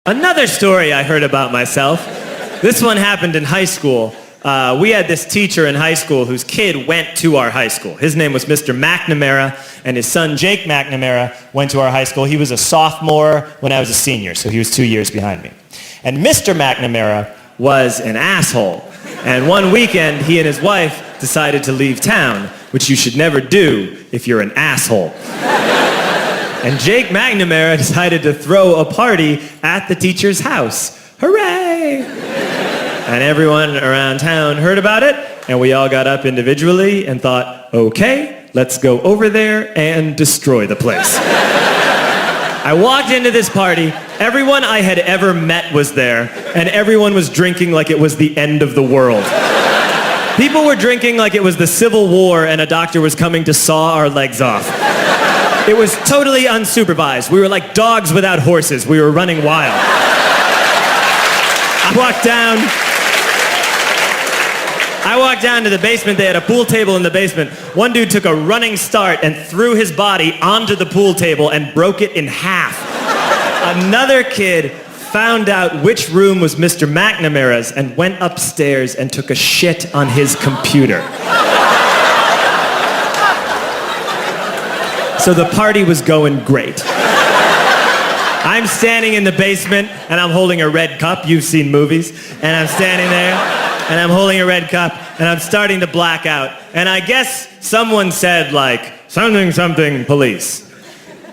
Another story I heard about myself. This one happened in high school. We had this teacher in high school whose kid went to our high school. His name was Mr. McNamara, and his son Jake McNamara went to our high school. He was a sophomore when I was a senior, so he was 2 years behind me. And Mr. McNamara was an asshole. And one weekend, he and his wife decided to leave town, which you should never do if you're an asshole. And Jake McNamara decided to throw a party at the teacher's house. Hooray! And everyone around town heard about it, and we all got up individually and thought, okay, let's go over there and destroy the place. I walked into this party, everyone I had ever met was there, and everyone was drinking like it was the end of the world. People were drinking like it was the Civil War and a doctor was coming to saw our legs off. It was totally unsupervised. We were like dogs without horses. We were running wild. I walked down to the basement. They had a pool table in the basement. One dude took a running start and threw his body onto the pool table and broke it in half. Another kid found out which room was Mr. McNamara's and went upstairs and took a shit on his computer. So the party was going great. I'm standing in the basement and I'm holding a red cup. You've seen movies. And I'm standing there and I'm holding a red cup and I'm starting to black out. And I guess someone said like, something, something, police.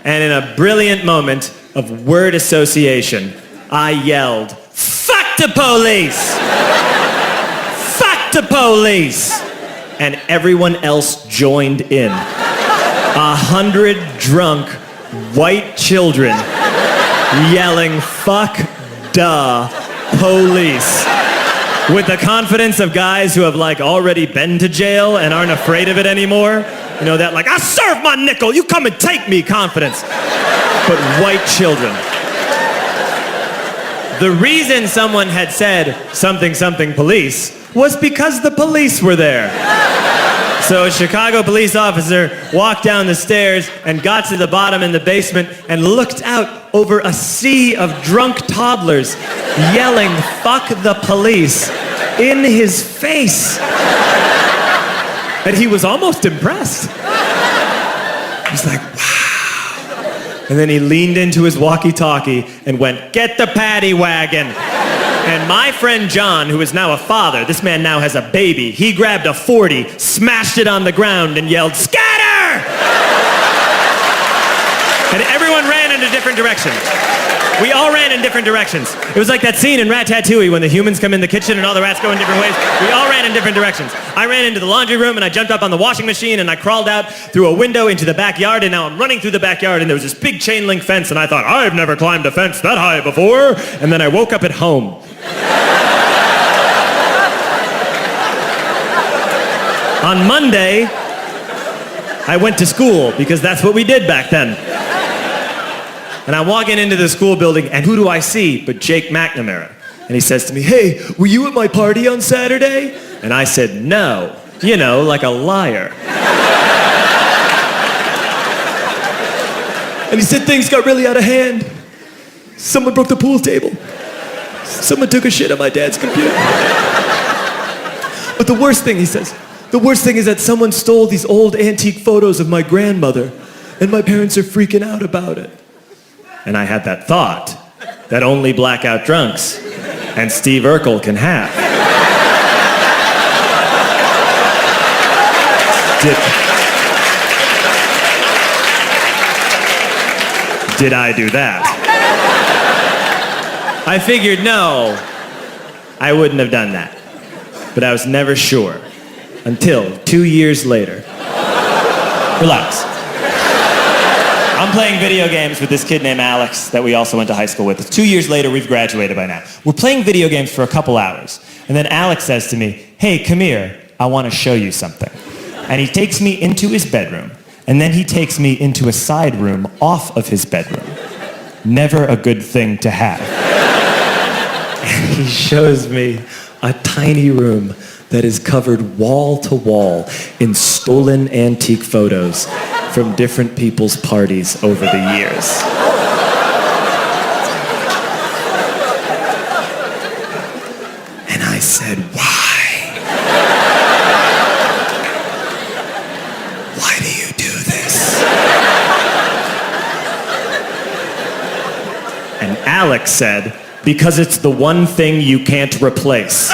And in a brilliant moment of word association, I yelled, fuck the police! Fuck the police! And everyone else joined in. 100 drunk white children yelling, fuck the police. With the confidence of guys who have like already been to jail and aren't afraid of it anymore. You know, that like, I serve my nickel, you come and take me confidence. But white children. The reason someone had said something, something police was because the police were there. So a Chicago police officer walked down the stairs and got to the bottom in the basement and looked out over a sea of drunk toddlers yelling, fuck the police, in his face. And he was almost impressed. He was like, wow. And then he leaned into his walkie-talkie and went, get the paddy wagon. And my friend John, who is now a father, this man now has a baby, he grabbed a 40, smashed it on the ground and yelled, scatter! And everyone ran in a different direction. We all ran in different directions. It was like that scene in Ratatouille when the humans come in the kitchen and all the rats go in different ways. We all ran in different directions. I ran into the laundry room and I jumped up on the washing machine and I crawled out through a window into the backyard and now I'm running through the backyard and there was this big chain link fence and I thought, I've never climbed a fence that high before. And then I woke up at home. On Monday, I went to school because that's what we did back then. And I'm walking into the school building, and who do I see but Jake McNamara? And he says to me, hey, were you at my party on Saturday? And I said, no. You know, like a liar. And he said things got really out of hand. Someone broke the pool table. Someone took a shit on my dad's computer. But the worst thing, he says, the worst thing is that someone stole these old antique photos of my grandmother, and my parents are freaking out about it. And I had that thought that only blackout drunks and Steve Urkel can have. Did I do that? I figured, no, I wouldn't have done that. But I was never sure until 2 years later. Relax. I'm playing video games with this kid named Alex that we also went to high school with. 2 years later, we've graduated by now. We're playing video games for a couple hours. And then Alex says to me, hey, come here, I want to show you something. And he takes me into his bedroom. And then he takes me into a side room off of his bedroom. Never a good thing to have. And he shows me a tiny room that is covered wall to wall in stolen antique photos from different people's parties over the years. And Alex said, because it's the one thing you can't replace.